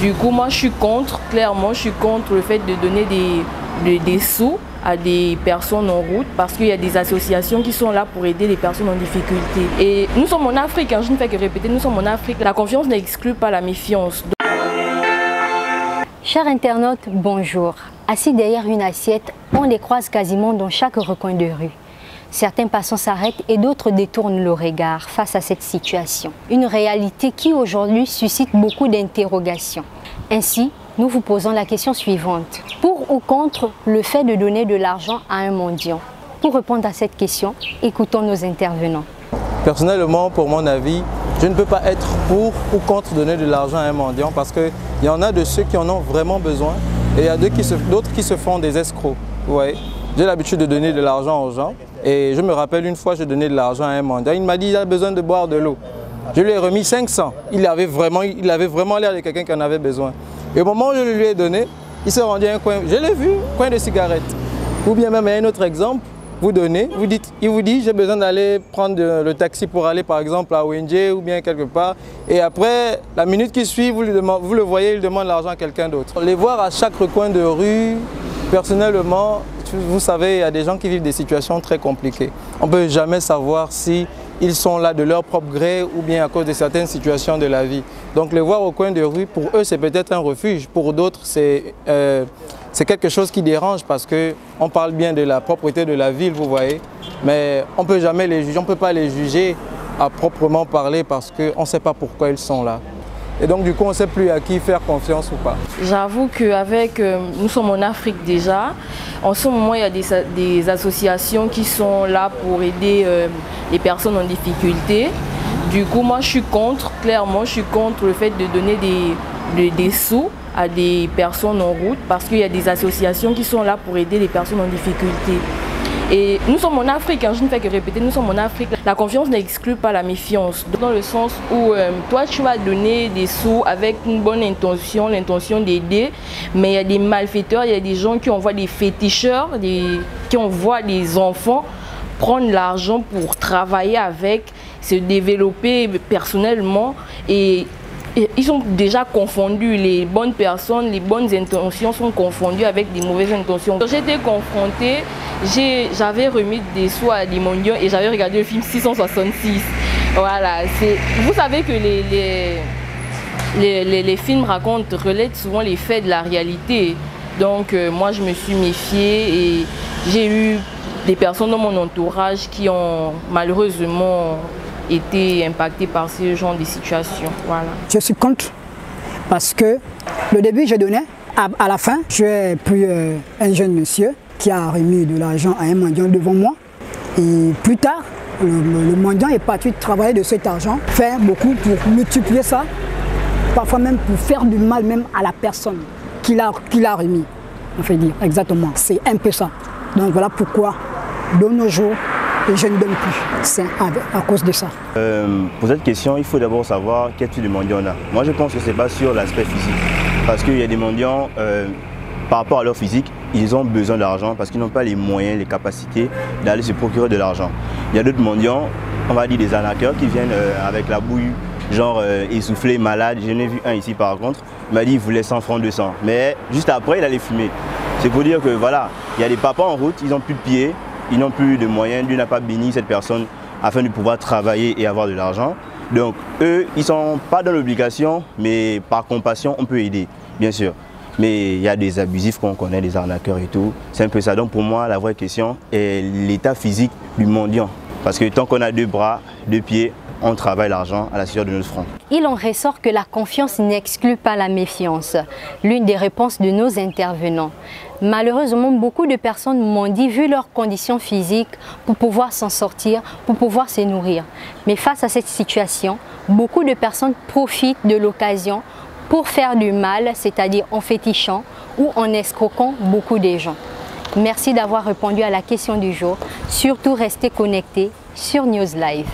Du coup, moi, je suis contre, clairement, je suis contre le fait de donner des sous à des personnes en route parce qu'il y a des associations qui sont là pour aider les personnes en difficulté. Et nous sommes en Afrique, hein, je ne fais que répéter, nous sommes en Afrique. La confiance n'exclut pas la méfiance. Chers internautes, bonjour. Assis derrière une assiette, on les croise quasiment dans chaque recoin de rue. Certains passants s'arrêtent et d'autres détournent le regard face à cette situation. Une réalité qui aujourd'hui suscite beaucoup d'interrogations. Ainsi, nous vous posons la question suivante. Pour ou contre le fait de donner de l'argent à un mendiant? Pour répondre à cette question, écoutons nos intervenants. Personnellement, pour mon avis, je ne peux pas être pour ou contre donner de l'argent à un mendiant parce qu'il y en a de ceux qui en ont vraiment besoin et il y a d'autres qui se font des escrocs. Ouais. J'ai l'habitude de donner de l'argent aux gens et je me rappelle une fois, j'ai donné de l'argent à un mendiant. Il m'a dit qu'il a besoin de boire de l'eau. Je lui ai remis 500. Il avait vraiment l'air de quelqu'un qui en avait besoin. Et au moment où je lui ai donné, il s'est rendu à un coin, je l'ai vu, coin de cigarette. Ou bien même un autre exemple, vous donnez, il vous dit j'ai besoin d'aller prendre le taxi pour aller par exemple à ONG ou bien quelque part. Et après, la minute qui suit, vous le voyez, il demande l'argent à quelqu'un d'autre. Les voir à chaque recoin de rue, personnellement, vous savez, il y a des gens qui vivent des situations très compliquées. On ne peut jamais savoir si ils sont là de leur propre gré ou bien à cause de certaines situations de la vie. Donc les voir au coin de rue, pour eux, c'est peut-être un refuge. Pour d'autres, c'est quelque chose qui dérange parce qu'on parle bien de la propreté de la ville, vous voyez. Mais on ne peut jamais les juger, on ne peut pas les juger à proprement parler parce qu'on ne sait pas pourquoi ils sont là. Et donc du coup, on ne sait plus à qui faire confiance ou pas. J'avoue qu'avec, nous sommes en Afrique déjà, en ce moment il y a des associations qui sont là pour aider les personnes en difficulté. Du coup, moi je suis contre, clairement je suis contre le fait de donner des sous à des personnes en route parce qu'il y a des associations qui sont là pour aider les personnes en difficulté. Et nous sommes en Afrique, hein, je ne fais que répéter, nous sommes en Afrique. La confiance n'exclut pas la méfiance. Dans le sens où toi tu vas donner des sous avec une bonne intention, l'intention d'aider, mais il y a des malfaiteurs, il y a des gens qui envoient des féticheurs, qui envoient des enfants prendre l'argent pour travailler avec, se développer personnellement et ils sont déjà confondus, les bonnes personnes, les bonnes intentions sont confondues avec des mauvaises intentions. Quand j'étais confrontée, j'avais remis des sous à des mendiants et j'avais regardé le film 666. Voilà, vous savez que les films relatent souvent les faits de la réalité. Donc moi je me suis méfiée et j'ai eu des personnes dans mon entourage qui ont malheureusement été impactés par ce genre de situation. Voilà. Je suis contre parce que le début je donnais, à la fin j'ai pris un jeune monsieur qui a remis de l'argent à un mendiant devant moi et plus tard le mendiant est parti travailler de cet argent, faire beaucoup pour multiplier ça, parfois même pour faire du mal même à la personne qu'il a remis. On fait dire exactement, c'est un peu ça. Donc voilà pourquoi de nos jours et je ne donne plus, c'est à cause de ça. Pour cette question, il faut d'abord savoir quel type de mendiant on a. Moi je pense que ce n'est pas sur l'aspect physique, parce qu'il y a des mendiants, par rapport à leur physique, ils ont besoin d'argent parce qu'ils n'ont pas les moyens, les capacités d'aller se procurer de l'argent. Il y a d'autres mendiants, on va dire des arnaqueurs qui viennent avec la bouille, genre essoufflé, malade. J'en ai vu un ici par contre, il m'a dit qu'il voulait 100 francs, 200, mais juste après il allait fumer. C'est pour dire que voilà, il y a des papas en route, ils n'ont plus de pieds, ils n'ont plus de moyens, Dieu n'a pas béni cette personne afin de pouvoir travailler et avoir de l'argent. Donc eux, ils ne sont pas dans l'obligation, mais par compassion, on peut aider, bien sûr. Mais il y a des abusifs qu'on connaît, des arnaqueurs et tout. C'est un peu ça. Donc pour moi, la vraie question est l'état physique du mendiant. Parce que tant qu'on a 2 bras, 2 pieds, on travaille l'argent à la sueur de notre front. Il en ressort que la confiance n'exclut pas la méfiance, l'une des réponses de nos intervenants. Malheureusement, beaucoup de personnes mendient vu leurs conditions physiques pour pouvoir s'en sortir, pour pouvoir se nourrir. Mais face à cette situation, beaucoup de personnes profitent de l'occasion pour faire du mal, c'est-à-dire en fétichant ou en escroquant beaucoup de gens. Merci d'avoir répondu à la question du jour. Surtout restez connectés sur News Live.